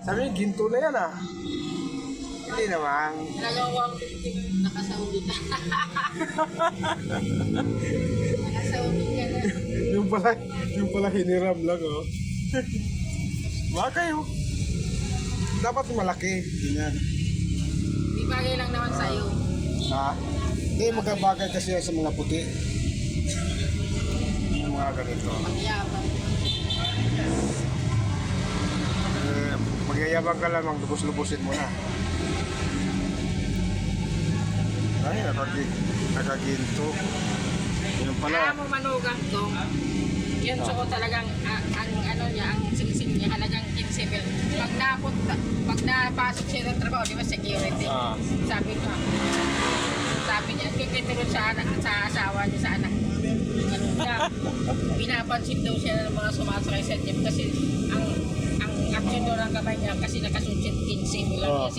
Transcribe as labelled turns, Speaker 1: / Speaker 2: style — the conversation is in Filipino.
Speaker 1: Sabi niya, ginto na yan ah. Hindi naman.
Speaker 2: Nagawang nakasauli ka. Nakasauli ka na.
Speaker 1: yung pala hiniram lang oh. Bakay oh. Dapat malaki. Ganyan.
Speaker 2: Di bagay lang naman sa'yo.
Speaker 1: Ha? Hindi, magkabagay kasi yan sa mga puti. Yung mga ganito.
Speaker 2: Magyabang.
Speaker 1: Magyayabang ka lamang, lubos-lubusin mo na. Ay, nakaginto. Yung
Speaker 2: Kaya
Speaker 1: pala.
Speaker 2: mo manugang to. Yun so talagang ang ano niya, ang singsing niya halagang 15 mil. Pag napasok siya ng trabaho, di ba security?
Speaker 1: Ah.
Speaker 2: Sabi niya, kikitulog sa asawa niya, sa anak. Ano na, pinapansin daw siya ng mga sumasakay sa jeep kasi ang action daw ng kamay niya kasi nakasuot siya 15 mil lang.